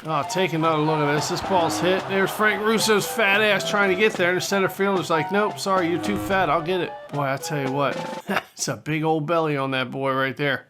Oh, take another look at this. This ball's hit. There's Frank Russo's fat ass trying to get there. And the center fielder's like, nope, sorry, you're too fat. I'll get it. Boy, I tell you what. It's a big old belly on that boy right there.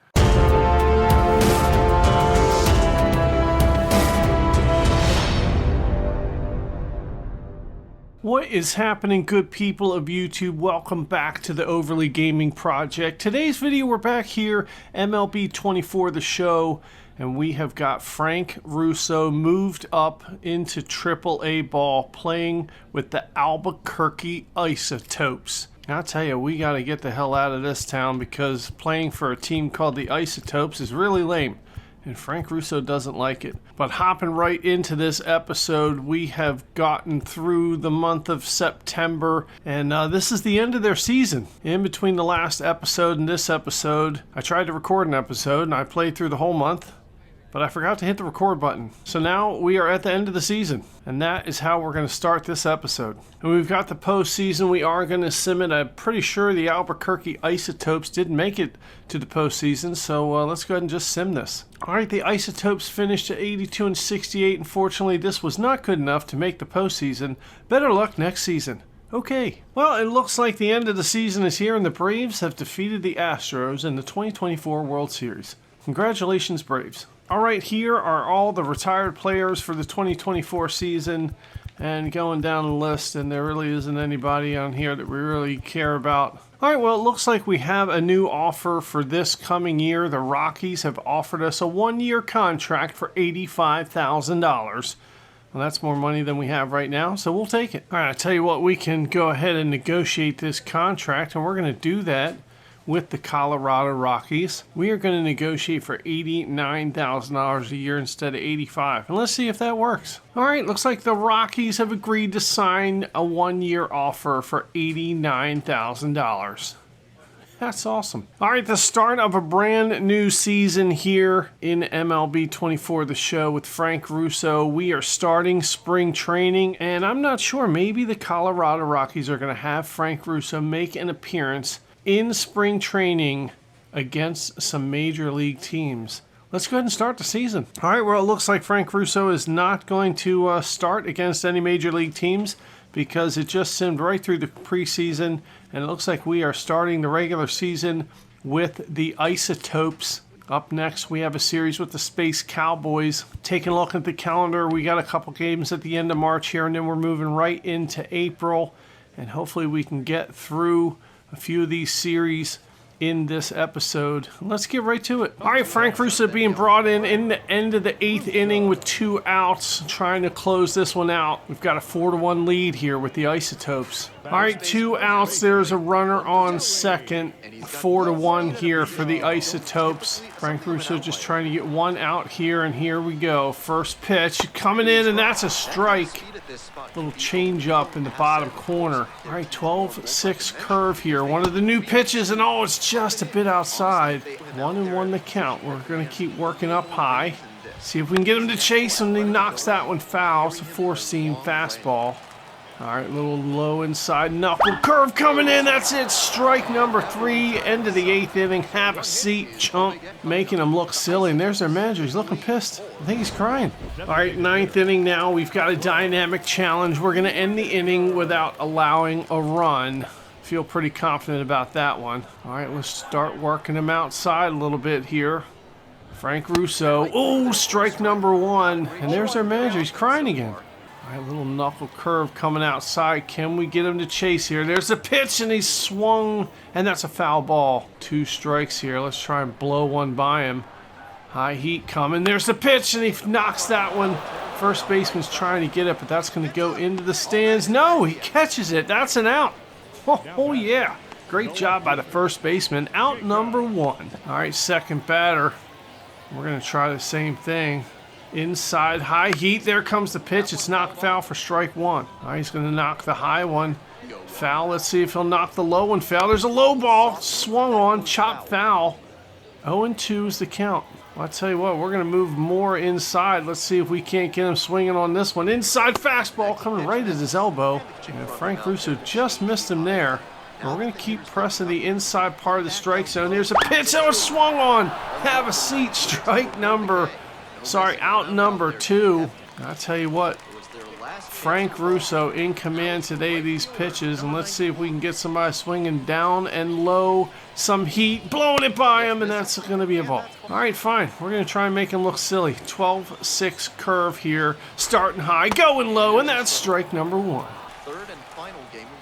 What is happening, good people of YouTube? Welcome back to the Overly Gaming Project. Today's video, we're back here, MLB 24, the show, and we have got Frank Russo moved up into AAA ball, playing with the Albuquerque Isotopes. I'll tell you, we got to get the hell out of this town because playing for a team called the Isotopes is really lame. And Frank Russo doesn't like it. But hopping right into this episode, we have gotten through the month of September, and this is the end of their season. In between the last episode and this episode, I tried to record an episode, and I played through the whole month, but I forgot to hit the record button. So now we are at the end of the season, and that is how we're going to start this episode. And we've got the postseason. We are going to sim it. I'm pretty sure the Albuquerque Isotopes didn't make it to the postseason, so let's go ahead and just sim this. All right, the Isotopes finished at 82 and 68. Unfortunately, this was not good enough to make the postseason. Better luck next season. Okay, well, it looks like the end of the season is here, and the Braves have defeated the Astros in the 2024 World Series. Congratulations, Braves. All right, here are all the retired players for the 2024 season, and going down the list, and there really isn't anybody on here that we really care about. All right, well, it looks like we have a new offer for this coming year. The Rockies have offered us a one-year contract for $85,000. Well, that's more money than we have right now, so we'll take it. All right, I tell you what, we can go ahead and negotiate this contract, and we're going to do that with the Colorado Rockies. We are going to negotiate for $89,000 a year instead of $85,000. And let's see if that works. All right, looks like the Rockies have agreed to sign a one-year offer for $89,000. That's awesome. All right, the start of a brand new season here in MLB 24, the show with Frank Russo. We are starting spring training, and I'm not sure, maybe the Colorado Rockies are going to have Frank Russo make an appearance in spring training against some major league teams. Let's go ahead and start the season. All right, well, it looks like Frank Russo is not going to start against any major league teams because it just simmed right through the preseason, and it looks like we are starting the regular season with the Isotopes. Up next, we have a series with the Space Cowboys. Taking a look at the calendar, we got a couple games at the end of March here, and then we're moving right into April, and hopefully we can get through a few of these series in this episode. Let's get right to it. All right, Frank Russo being brought in the end of the 8th inning with 2 outs, trying to close this one out. We've got a 4-1 lead here with the Isotopes. All right, 2 outs. There's a runner on second. 4-1 here for the Isotopes. Frank Russo just trying to get 1 out here, and here we go. First pitch coming in, and that's a strike. Little change up in the bottom corner. All right, 12-6 curve here. One of the new pitches, and oh, it's just a bit outside. 1-1 the count. We're going to keep working up high. See if we can get him to chase him. He knocks that one foul. It's a 4-seam fastball. All right, a little low inside. Knuckle curve coming in. That's it. Strike number 3. End of the 8th inning. Have a seat, chump. Making him look silly. And there's their manager. He's looking pissed. I think he's crying. All right, 9th inning now. We've got a dynamic challenge. We're going to end the inning without allowing a run. Feel pretty confident about that one. All right, let's start working him outside a little bit here. Frank Russo. Oh, strike number 1. And there's their manager. He's crying again. All right, little knuckle curve coming outside. Can we get him to chase here? There's a pitch, and he's swung, and that's a foul ball. 2 strikes here. Let's try and blow one by him. High heat coming. There's the pitch, and he knocks that one. First baseman's trying to get it, but that's going to go into the stands. No, he catches it. That's an out. Oh yeah. Great job by the first baseman. Out number 1. All right, second batter. We're going to try the same thing. Inside, high heat. There comes the pitch. It's knocked foul for strike 1. All right, he's going to knock the high one foul. Let's see if he'll knock the low one foul. There's a low ball. Swung on. Chopped foul. 0-2 is the count. Well, I'll tell you what, we're going to move more inside. Let's see if we can't get him swinging on this one. Inside fastball coming right at his elbow. And Frank Russo just missed him there. And we're going to keep pressing the inside part of the strike zone. There's a pitch. Oh, it's swung on. Have a seat. Strike number Sorry, out number 2. I'll tell you what, Frank Russo in command today of these pitches, and let's see if we can get somebody swinging down and low, some heat, blowing it by him, and that's going to be a ball. All right, fine. We're going to try and make him look silly. 12-6 curve here, starting high, going low, and that's strike number 1.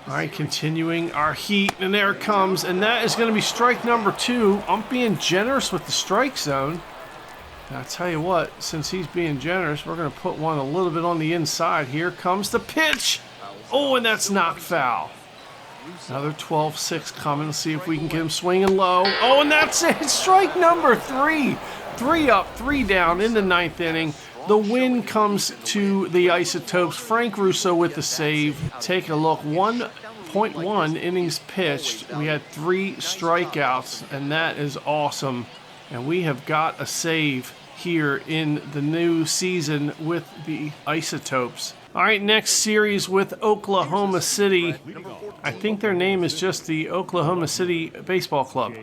All right, continuing our heat, and there it comes, and that is going to be strike number 2. I'm being generous with the strike zone. And I'll tell you what, since he's being generous, we're going to put one a little bit on the inside. Here comes the pitch. Oh, and that's knocked foul. Another 12-6 coming. Let's see if we can get him swinging low. Oh, and that's it. Strike number 3. 3 up, 3 down in the 9th inning. The win comes to the Isotopes. Frank Russo with the save. Take a look. 1.1 innings pitched. We had 3 strikeouts, and that is awesome. And we have got a save here in the new season with the Isotopes. All right, next series with Oklahoma City. I think their name is just the Oklahoma City Baseball Club.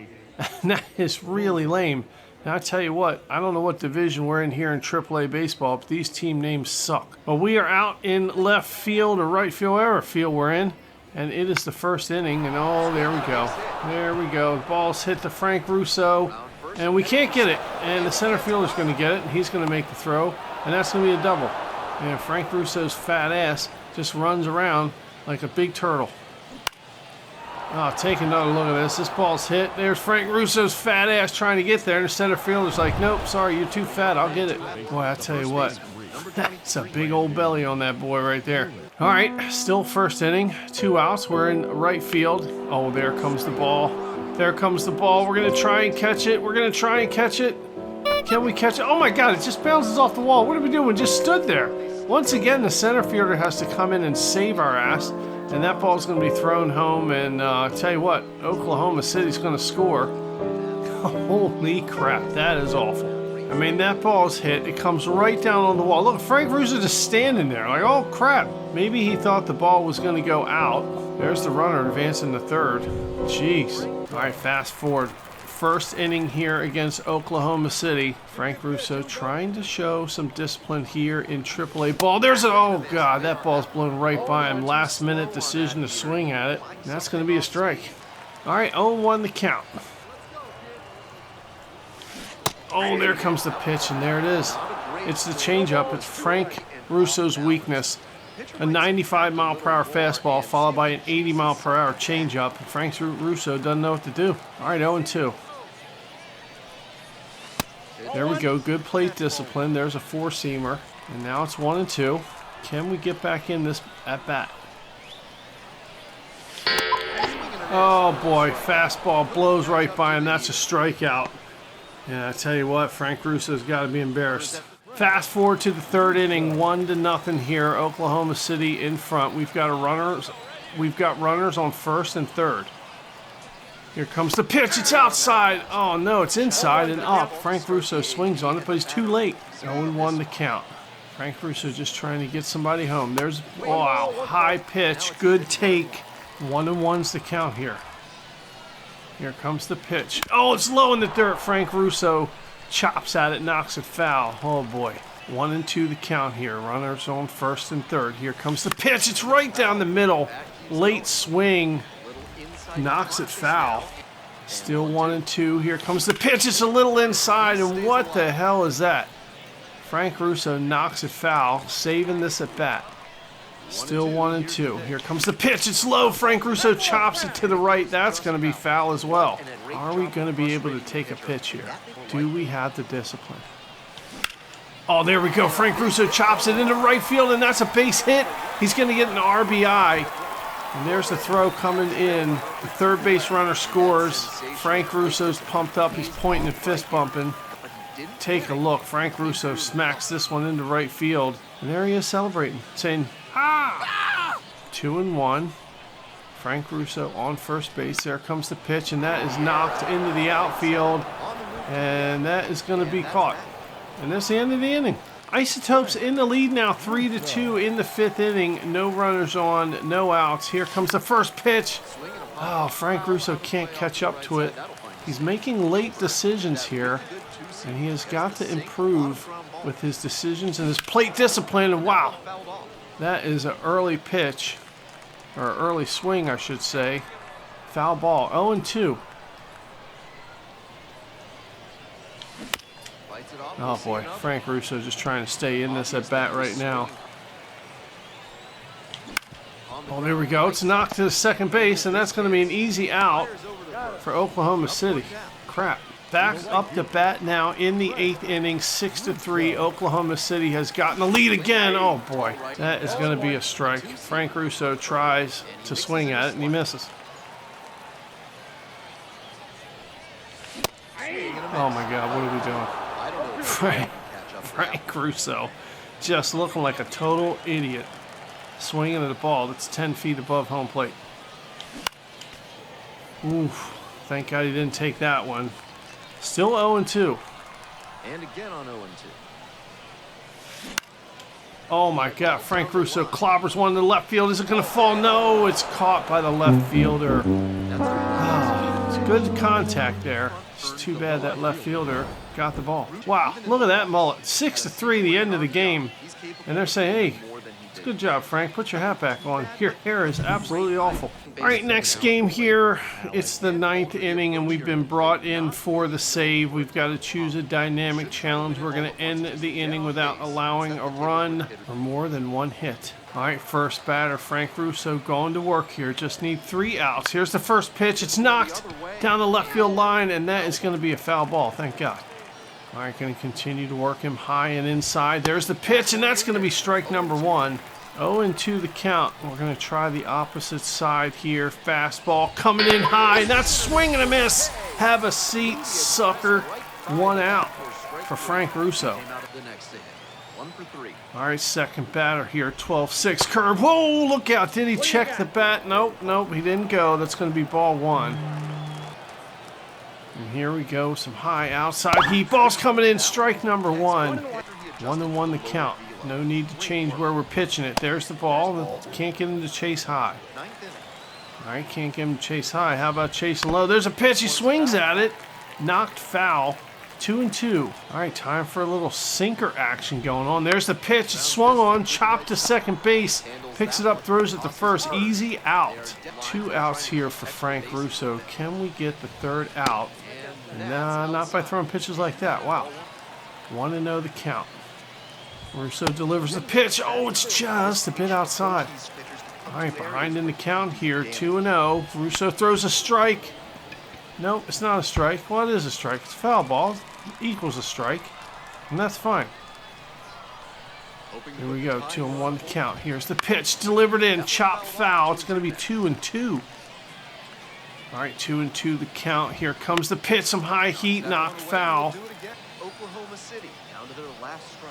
That is really lame. Now, I tell you what, I don't know what division we're in here in AAA baseball, but these team names suck. Well, we are out in left field or right field, whatever field we're in, and it is the first inning, and oh, there we go. There we go. The ball's hit to Frank Russo, and we can't get it, and the center fielder's going to get it, and he's going to make the throw, and that's going to be a double. And Frank Russo's fat ass just runs around like a big turtle. Oh, take another look at this. This ball's hit. There's Frank Russo's fat ass trying to get there, and the center fielder's like, nope, sorry, you're too fat, I'll get it. Boy, I tell you what, that's a big old belly on that boy right there. All right, still first inning, 2 outs. We're in right field. Oh, there comes the ball. There comes the ball. We're going to try and catch it. We're going to try and catch it. Can we catch it? Oh, my God, it just bounces off the wall. What are we doing? We just stood there. Once again, the center fielder has to come in and save our ass. And that ball's going to be thrown home, and I'll tell you what, Oklahoma City's going to score. Holy crap, that is awful. I mean, that ball's hit. It comes right down on the wall. Look, Frank Russo just standing there like, oh, crap. Maybe he thought the ball was going to go out. There's the runner advancing to third. Jeez. All right, fast forward. First inning here against Oklahoma City. Frank Russo trying to show some discipline here in AAA ball. There's an, oh God, that ball's blown right by him. Last minute decision to swing at it. And that's going to be a strike. All right, 0-1 the count. Oh, there comes the pitch, and there it is. It's the changeup. It's Frank Russo's weakness. A 95-mile-per-hour fastball followed by an 80-mile-per-hour changeup. Frank Russo doesn't know what to do. All right, 0-2. There we go. Good plate discipline. There's a 4-seamer. And now it's 1-2. Can we get back in this at bat? Oh, boy. Fastball blows right by him. That's a strikeout. And I tell you what, Frank Russo's got to be embarrassed. Fast forward to the third inning, 1-0 here. Oklahoma City in front. We've got runners on first and third. Here comes the pitch. It's outside. Oh no, it's inside and up. Frank Russo swings on it, but he's too late. 0-1 the count. Frank Russo just trying to get somebody home. There's, wow, high pitch, good take. 1-1's the count here. Here comes the pitch. Oh, it's low in the dirt. Frank Russo chops at it, knocks it foul. Oh boy. 1-2 the count here. Runners on first and third. Here comes the pitch. It's right down the middle. Late swing. Knocks it foul. Still 1-2. Here comes the pitch. It's a little inside. And what the hell is that? Frank Russo knocks it foul, saving this at bat. Still 1-2. Here comes the pitch. It's low. Frank Russo chops it to the right. That's going to be foul as well. Are we going to be able to take a pitch here? Do we have the discipline? Oh, there we go. Frank Russo chops it into right field, and that's a base hit. He's going to get an RBI. And there's the throw coming in. The third base runner scores. Frank Russo's pumped up. He's pointing and fist bumping. Take a look. Frank Russo smacks this one into right field. And there he is celebrating, saying, ah! 2-1. Frank Russo on first base. There comes the pitch, and that is knocked into the outfield. And that is going to be caught. And that's the end of the inning. Isotopes in the lead now, 3-2 in the fifth inning. No runners on, no outs. Here comes the first pitch. Oh, Frank Russo can't catch up to it. He's making late decisions here, and he has got to improve with his decisions and his plate discipline. And wow, that is an early pitch, or early swing, I should say. Foul ball. 0-2. Oh boy, Frank Russo just trying to stay in this at bat right now. Oh, there we go. It's knocked to the second base, and that's going to be an easy out for Oklahoma City. Crap. Back up to bat now in the 8th inning, 6-3. Oklahoma City has gotten the lead again. Oh boy, that is going to be a strike. Frank Russo tries to swing at it, and he misses. Oh my God, what are we doing? Frank Russo just looking like a total idiot, swinging at a ball that's 10 feet above home plate. Oof, thank God he didn't take that one. Still 0-2. And again on 0-2. Oh my God, Frank Russo clobbers one to the left field. Is it going to fall? No, it's caught by the left fielder. Oh, it's good contact there. It's too bad that left fielder got the ball. Wow, look at that mullet. 6-3, the end of the game. And they're saying, hey, it's a good job, Frank. Put your hat back on. Your hair is absolutely awful. All right, next game here. It's the 9th inning, and we've been brought in for the save. We've got to choose a dynamic challenge. We're going to end the inning without allowing a run or more than one hit. All right, first batter, Frank Russo going to work here. Just need 3 outs. Here's the first pitch. It's knocked down the left field line, and that is going to be a foul ball. Thank God. All right, going to continue to work him high and inside. There's the pitch, and that's going to be strike number 1. 0-2 the count. We're going to try the opposite side here. Fastball coming in high. That's swing and a miss. Have a seat, sucker. 1 out for Frank Russo. All right, second batter here. 12-6 curve. Whoa, look out. Did he check the bat? Nope, he didn't go. That's going to be ball 1. And here we go. Some high outside heat. Ball's coming in. Strike number 1. 1-1 the count. No need to change where we're pitching it. There's the ball. Can't get him to chase high. All right, can't get him to chase high. How about chasing low? There's a pitch. He swings at it. Knocked foul. 2-2. All right, time for a little sinker action going on. There's the pitch. It's swung on. Chopped to second base. Picks it up, throws it to first. Easy out. 2 outs here for Frank Russo. Can we get the 3rd out? Nah, not by throwing pitches like that. Wow. 1-0 the count. Russo delivers the pitch. Oh, it's just a bit outside. All right, behind in the count here, 2-0. Russo throws a strike. Nope, it's not a strike. Well, it is a strike. It's a foul ball. It equals a strike, and that's fine. Here we go, 2-1 the count. Here's the pitch, delivered in, chopped foul. It's going to be 2-2. All right, 2-2 the count. Here comes the pitch, some high heat, knocked foul.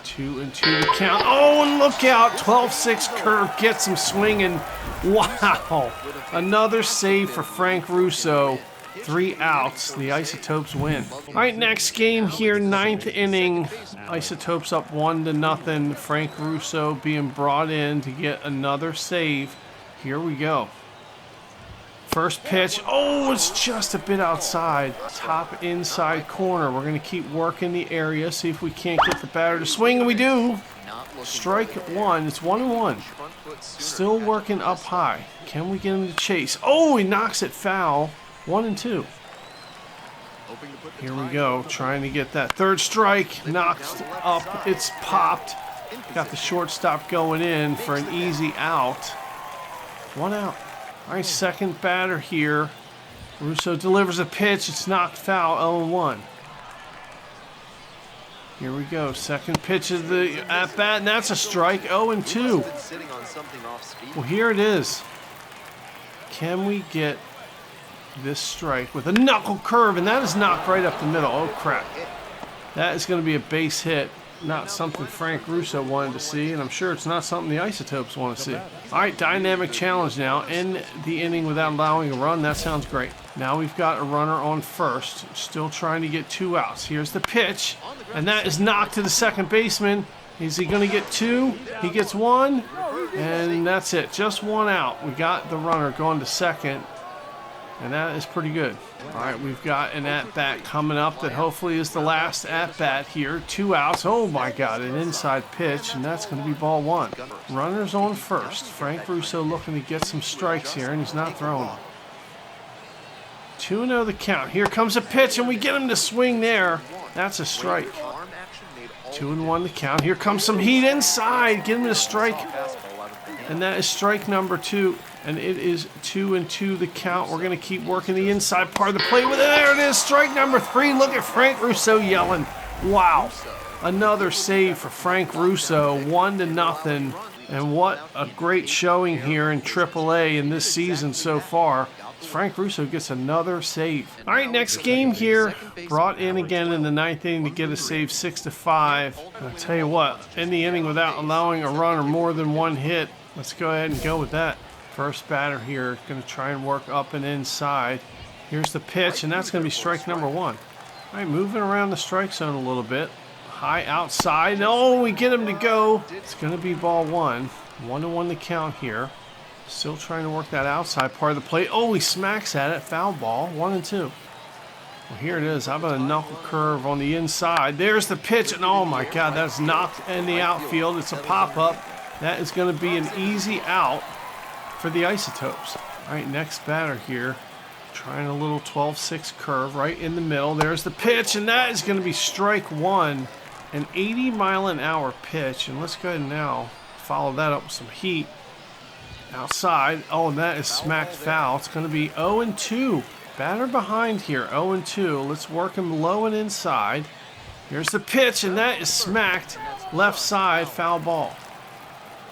2-2 the count. Oh, and look out. 12-6 curve gets him swinging. Wow. Another save for Frank Russo. 3 outs. The Isotopes win. All right, next game here, 9th inning. Isotopes up 1-0. Frank Russo being brought in to get another save. Here we go. First pitch. Oh, it's just a bit outside. Top inside corner. We're going to keep working the area, see if we can't get the batter to swing, and we do. Strike 1. It's 1-1. Still working up high. Can we get him to chase? Oh, he knocks it foul. 1-2. Here we go. Trying to get that 3rd strike. Knocked up. It's popped. Got the shortstop going in for an easy out. 1 out. All right, second batter here. Russo delivers a pitch. It's knocked foul, 0-1. Here we go. Second pitch of the at-bat, and that's a strike, 0-2. Well, here it is. Can we get this strike with a knuckle curve? And that is knocked right up the middle. Oh, crap. That is going to be a base hit. Not something Frank Russo wanted to see, and I'm sure it's not something the Isotopes want to see. All right, dynamic challenge now. End the inning without allowing a run. That sounds great. Now we've got a runner on first. Still trying to get 2 outs. Here's the pitch, and that is knocked to the second baseman. Is he going to get 2? He gets 1, and that's it. Just 1 out. We got the runner going to second. And that is pretty good. All right, we've got an at-bat coming up that hopefully is the last at-bat here. 2 outs. Oh, my God, an inside pitch, and that's going to be ball 1. Runners on first. Frank Russo looking to get some strikes here, and he's not throwing them. 2-0 the count. Here comes a pitch, and we get him to swing there. That's a strike. 2-1 the count. Here comes some heat inside. Get him to strike. And that is strike number 2. And it is 2-2 the count. We're going to keep working the inside part of the plate with it. There it is, strike number 3. Look at Frank Russo yelling. Wow. Another save for Frank Russo, 1-0. And what a great showing here in AAA in this season so far. Frank Russo gets another save. All right, next game here. Brought in again in the 9th inning to get a save, 6-5. I'll tell you what, in the inning without allowing a run or more than 1 hit, let's go ahead and go with that. First batter here, going to try and work up and inside. Here's the pitch, and that's going to be strike number 1. All right, moving around the strike zone a little bit. High outside. Oh, we get him to go. It's going to be ball 1. 1-1 the count here. Still trying to work that outside part of the plate. Oh, he smacks at it. Foul ball. 1-2. Well, here it is. How about a knuckle curve on the inside? There's the pitch, and oh my God, that's knocked in the outfield. It's a pop-up. That is going to be an easy out for the Isotopes. All right, next batter here. Trying a little 12-6 curve right in the middle. There's the pitch, and that is going to be strike 1. An 80-mile-an-hour pitch. And let's go ahead and now follow that up with some heat. Outside. Oh, and that is smacked foul. It's going to be 0-2. Batter behind here, 0-2. Let's work him low and inside. Here's the pitch, and that is smacked left side, foul ball.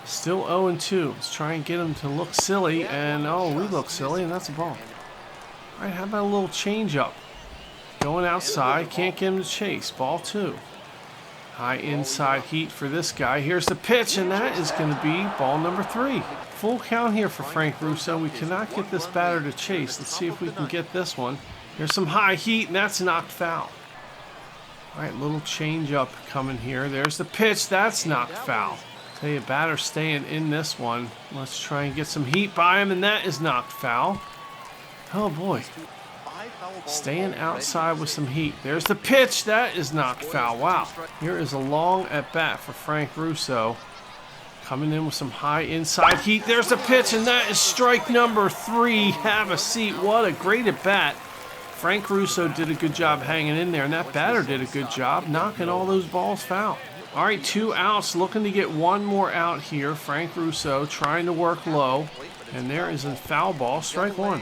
Still 0-2. Let's try and get him to look silly, and oh, we look silly, and that's a ball. All right, how about a little change-up? Going outside, can't get him to chase. Ball 2. High inside heat for this guy. Here's the pitch, and that is going to be ball number 3. Full count here for Frank Russo. We cannot get this batter to chase. Let's see if we can get this one. Here's some high heat, and that's knocked foul. All right, little change-up coming here. There's the pitch. That's knocked foul. Tell you, batter staying in this one. Let's try and get some heat by him, and that is knocked foul. Oh, boy. Staying outside with some heat. There's the pitch. That is knocked foul. Wow. Here is a long at-bat for Frank Russo. Coming in with some high inside heat. There's the pitch, and that is strike number 3. Have a seat. What a great at-bat. Frank Russo did a good job hanging in there, and that batter did a good job knocking all those balls foul. All right, 2 outs. Looking to get one more out here. Frank Russo trying to work low. And there is a foul ball, strike 1.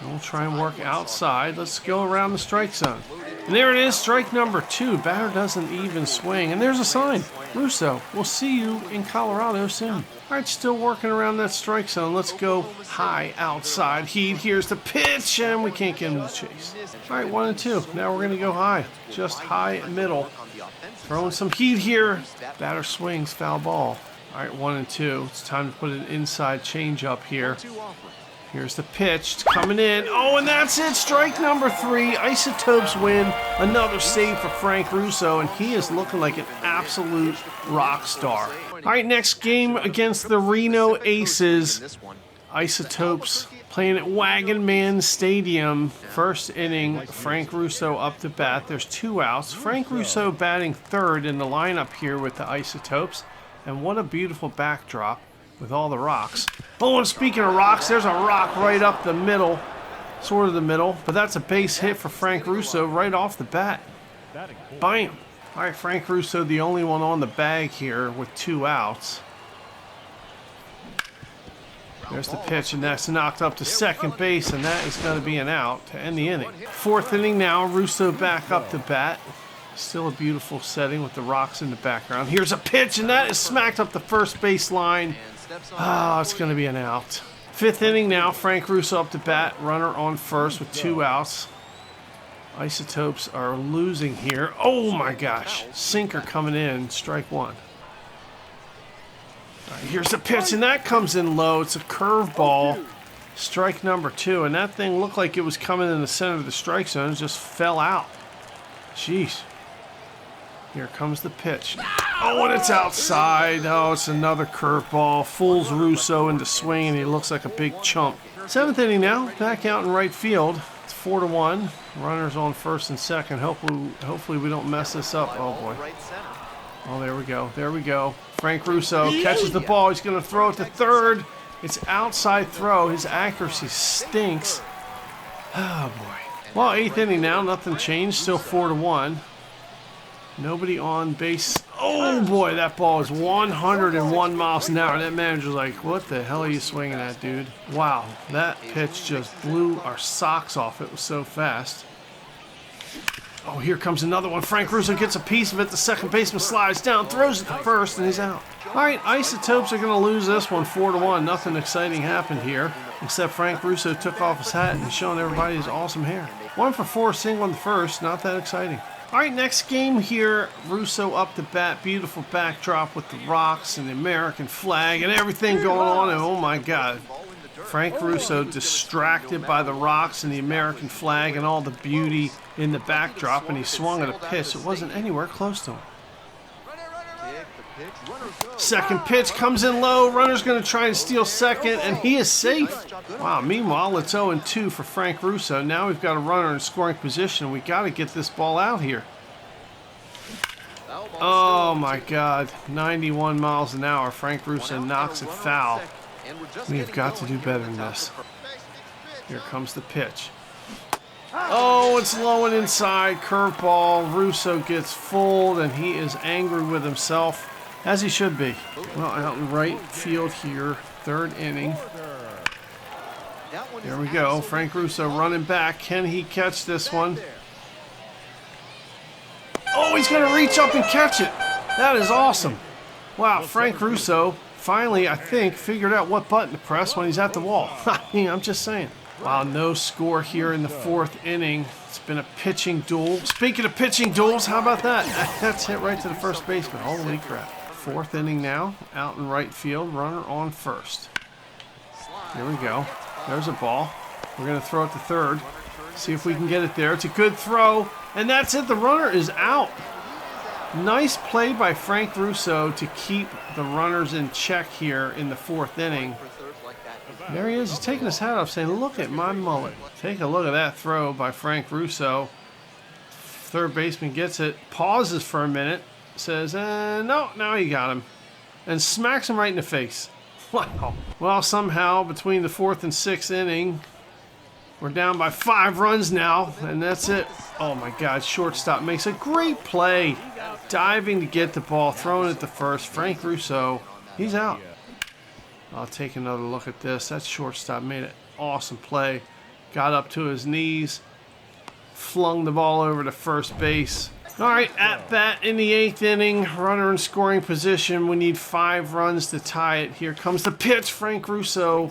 We'll try and work outside. Let's go around the strike zone. And there it is, strike number 2. Batter doesn't even swing. And there's a sign. Russo, we'll see you in Colorado soon. All right, still working around that strike zone. Let's go high outside heat. Here's the pitch, and we can't get him to chase. All right, 1-2. Now we're going to go high. Just high middle. Throwing some heat here. Batter swings, foul ball. All right, 1-2. It's time to put an inside change up here. Here's the pitch. It's coming in. Oh, and that's it. Strike number 3. Isotopes win. Another save for Frank Russo, and he is looking like an absolute rock star. All right, next game against the Reno Aces. Isotopes playing at Wagon Man Stadium. First inning, Frank Russo up to bat. There's 2 outs. Frank Russo batting 3rd in the lineup here with the Isotopes. And what a beautiful backdrop with all the rocks. Oh, and speaking of rocks, there's a rock right up the middle, sort of the middle, but that's a base hit for Frank Russo right off the bat. Bam! All right, Frank Russo, the only one on the bag here with 2 outs. There's the pitch, and that's knocked up to second base, and that is going to be an out to end the inning. 4th inning now, Russo back up to bat. Still a beautiful setting with the rocks in the background. Here's a pitch, and that is smacked up the first base line. Oh, it's going to be an out. 5th inning now, Frank Russo up to bat. Runner on first with 2 outs. Isotopes are losing here. Oh, my gosh. Sinker coming in. Strike 1. All right, here's the pitch, and that comes in low. It's a curveball. Strike number 2, and that thing looked like it was coming in the center of the strike zone. It just fell out. Jeez. Here comes the pitch. Oh, and it's outside. Oh, it's another curveball. Fools Russo into swinging. He looks like a big chump. 7th inning now. Back out in right field. It's 4-1. Runners on first and second. Hopefully we don't mess this up. Oh, boy. Oh, there we go. There we go. Frank Russo catches the ball. He's going to throw it to third. It's outside throw. His accuracy stinks. Oh, boy. Well, 8th inning now. Nothing changed. Still 4-1. Nobody on base. Oh, boy. That ball is 101 miles an hour. That manager's like, what the hell are you swinging at, dude? Wow. That pitch just blew our socks off. It was so fast. Oh, here comes another one. Frank Russo gets a piece of it. The second baseman slides down, throws it to first, and he's out. All right, Isotopes are going to lose this one 4-1. Nothing exciting happened here, except Frank Russo took off his hat and showing everybody his awesome hair. 1 for 4, single in the first. Not that exciting. All right, next game here. Russo up to bat. Beautiful backdrop with the rocks and the American flag and everything going on. And oh, my God. Frank Russo distracted by the rocks and the American flag and all the beauty in the backdrop, and he swung at a pitch that wasn't anywhere close to him. Second pitch comes in low. Runner's going to try and steal second, and he is safe. Wow, meanwhile, it's 0-2 for Frank Russo. Now we've got a runner in scoring position. We got to get this ball out here. Oh, my God. 91 miles an hour. Frank Russo knocks it foul. We've got to do better than this. Here comes the pitch. Oh, it's low and inside. Curveball. Russo gets fooled, and he is angry with himself, as he should be. Well, out in right field here, 3rd inning. There we go. Frank Russo running back. Can he catch this one? Oh, he's going to reach up and catch it. That is awesome. Wow, Frank Russo finally, I think, figured out what button to press when he's at the wall. I mean, I'm just saying. Wow, no score here in the 4th inning. It's been a pitching duel. Speaking of pitching duels, how about that? That's hit right to the first baseman. Holy crap. 4th inning now, out in right field, runner on first. Here we go. There's a ball. We're going to throw it to third. See if we can get it there. It's a good throw, and that's it. The runner is out. Nice play by Frank Russo to keep the runners in check here in the 4th inning. There he is. He's taking his hat off saying, look at my mullet. Take a look at that throw by Frank Russo. Third baseman gets it, pauses for a minute, says, no, now he got him, and smacks him right in the face. Wow. Well, somehow between the 4th and 6th inning, we're down by 5 runs now, and that's it. Oh, my God. Shortstop makes a great play. Diving to get the ball, throwing it to first. Frank Russo, he's out. I'll take another look at this. That shortstop made an awesome play. Got up to his knees, flung the ball over to first base. All right, at bat in the 8th inning. Runner in scoring position. We need 5 runs to tie it. Here comes the pitch. Frank Russo.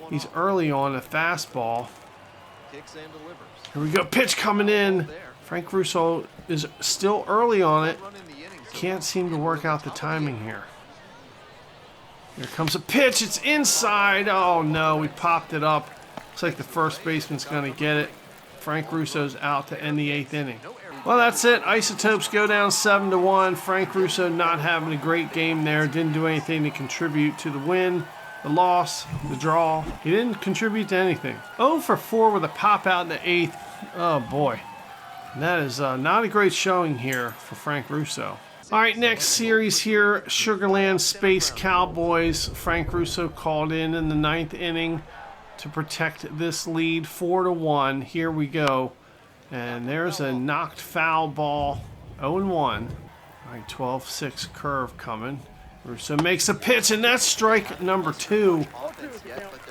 He's early on a fastball. Here we go. Pitch coming in. Frank Russo is still early on it. Can't seem to work out the timing here. Here comes a pitch. It's inside. Oh, no. We popped it up. Looks like the first baseman's going to get it. Frank Russo's out to end the 8th inning. Well, that's it. Isotopes go down 7-1. Frank Russo not having a great game there. Didn't do anything to contribute to the win, the loss, the draw. He didn't contribute to anything. 0 for 4 with a pop out in the 8th. Oh, boy. That is not a great showing here for Frank Russo. All right, next series here, Sugarland Space Cowboys. Frank Russo called in the 9th inning to protect this lead, 4-1. Here we go. And there's a knocked foul ball, 0-1. All right, 12-6 curve coming. Russo makes a pitch, and that's strike number 2.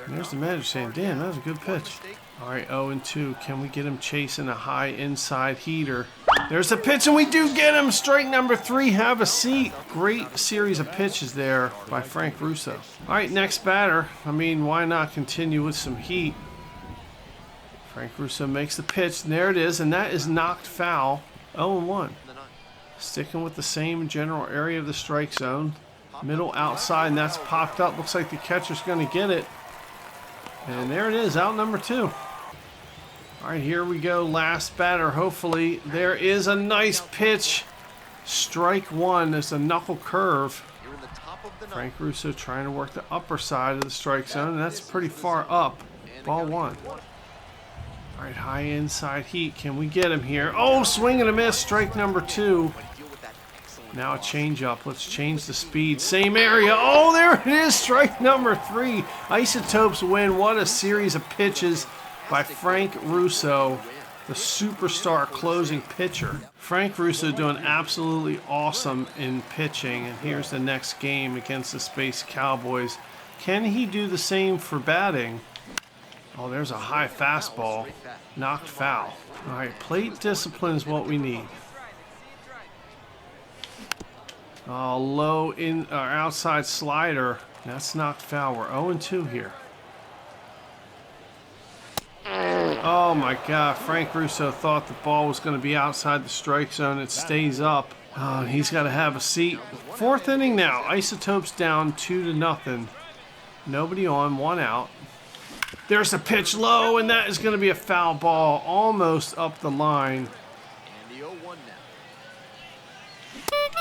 And there's the manager saying, damn, that was a good pitch. All right, 0-2. Can we get him chasing a high inside heater? There's the pitch, and we do get him. Strike number 3. Have a seat. Great series of pitches there by Frank Russo. All right, next batter. I mean, why not continue with some heat? Frank Russo makes the pitch, and there it is, and that is knocked foul. 0-1. Sticking with the same general area of the strike zone. Middle outside, and that's popped up. Looks like the catcher's going to get it. And there it is, out number 2. All right, here we go. Last batter, hopefully. There is a nice pitch. Strike one. There's a knuckle curve. You're in the top of the ninth. Frank Russo trying to work the upper side of the strike zone, and that's pretty far up. Ball one. All right, high inside heat. Can we get him here? Oh, swing and a miss. Strike number two. Now a change up. Let's change the speed. Same area. Oh, there it is. Strike number three. Isotopes win. What a series of pitches by Frank Russo, the superstar closing pitcher. Frank Russo doing absolutely awesome in pitching. And here's the next game against the Space Cowboys. Can he do the same for batting? Oh, there's a high fastball. Knocked foul. All right, plate discipline is what we need. Low in outside slider. That's knocked foul. We're 0-2 here. Oh my God, Frank Russo thought the ball was going to be outside the strike zone. It stays up. Oh, he's got to have a seat. Fourth inning now. Isotopes down 2-0. Nobody on, one out. There's the pitch low, and that is going to be a foul ball almost up the line. And the 0-1 now.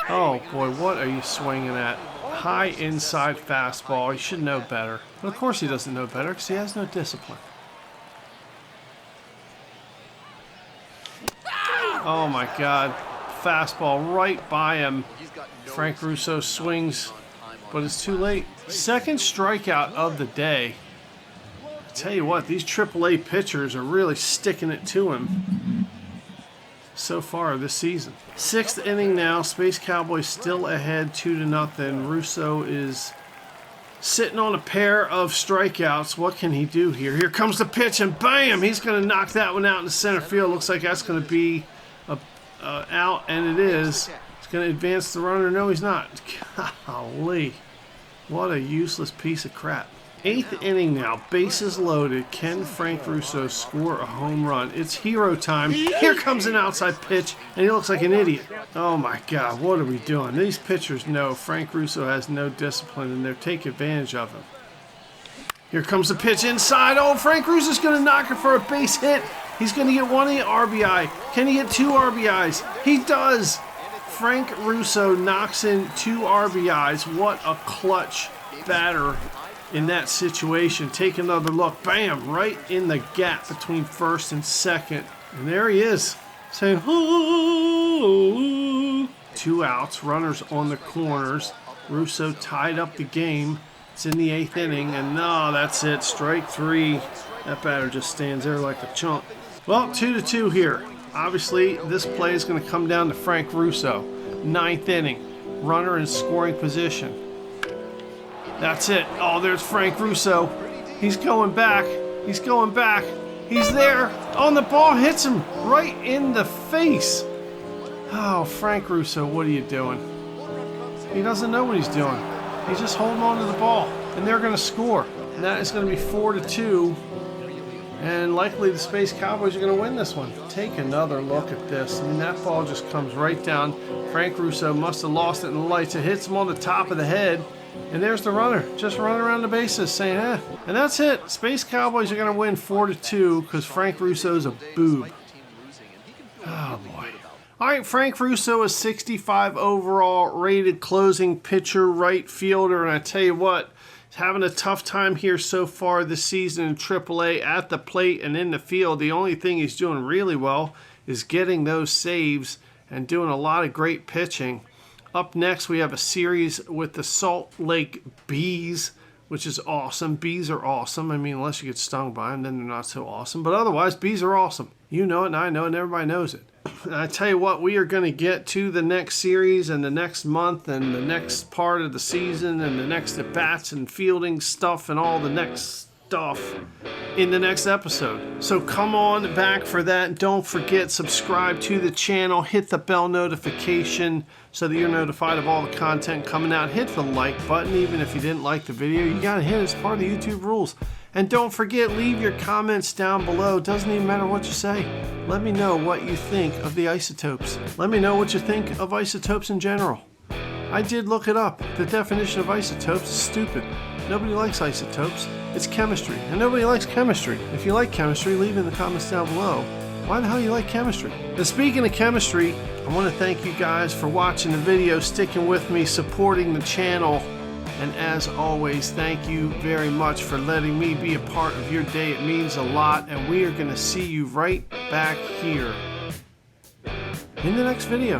Oh boy, what are you swinging at? High inside fastball. He should know better. But of course he doesn't know better because he has no discipline. Oh my God. Fastball right by him. Frank Russo swings, but it's too late. Second strikeout of the day. I tell you what, these AAA pitchers are really sticking it to him so far this season. Sixth inning now. Space Cowboys still ahead 2-0. Russo is sitting on a pair of strikeouts. What can he do here? Here comes the pitch, and bam! He's going to knock that one out in the center field. Looks like that's going to be out, and it is. He's going to advance the runner. No, he's not. Golly. What a useless piece of crap. Eighth inning now, bases loaded. Can Frank Russo score a home run? It's hero time. Here comes an outside pitch, and he looks like an idiot. Oh my God, what are we doing? These pitchers know Frank Russo has no discipline, and they're taking advantage of him. Here comes the pitch inside. Oh, Frank Russo's going to knock it for a base hit. He's going to get one RBI. Can he get 2 RBIs? He does. Frank Russo knocks in 2 RBIs. What a clutch batter in that situation. Take another look. Bam! Right in the gap between first and second. And there he is, saying, "Ooh." 2 outs. Runners on the corners. Russo tied up the game. It's in the 8th inning, and no, that's it. Strike 3. That batter just stands there like a chump. Well, 2-2 here. Obviously, this play is going to come down to Frank Russo. 9th inning. Runner in scoring position. That's it. Oh, there's Frank Russo. He's going back. He's going back. He's there. Oh, and the ball hits him right in the face. Oh, Frank Russo, what are you doing? He doesn't know what he's doing. He's just holding on to the ball. And they're going to score. And that is going to be 4-2. And likely the Space Cowboys are going to win this one. Take another look at this. I mean, that ball just comes right down. Frank Russo must have lost it in the lights. It hits him on the top of the head. And there's the runner, just running around the bases saying, eh. And that's it. Space Cowboys are going to win 4-2 because Frank Russo's a boob. Oh, boy. All right, Frank Russo is 65 overall rated closing pitcher, right fielder. And I tell you what, he's having a tough time here so far this season in AAA at the plate and in the field. The only thing he's doing really well is getting those saves and doing a lot of great pitching. Up next, we have a series with the Salt Lake Bees, which is awesome. Bees are awesome. I mean, unless you get stung by them, then they're not so awesome. But otherwise, bees are awesome. You know it, and I know it, and everybody knows it. And I tell you what, we are going to get to the next series and the next month and the next part of the season and the next at-bats and fielding stuff and all the next stuff in the next episode. So come on back for that. Don't forget, subscribe to the channel, hit the bell notification so that you're notified of all the content coming out. Hit the like button. Even if you didn't like the video, you gotta hit it. It's part of the YouTube rules. And don't forget, leave your comments down below. Doesn't even matter what you say. Let me know what you think of the isotopes. Let me know what you think of isotopes in general. I did look it up. The definition of isotopes is stupid. Nobody likes isotopes. It's chemistry, and nobody likes chemistry. If you like chemistry, leave it in the comments down below. Why the hell you like chemistry? And speaking of chemistry, I want to thank you guys for watching the video, sticking with me, supporting the channel. And as always, thank you very much for letting me be a part of your day. It means a lot, and we are going to see you right back here in the next video.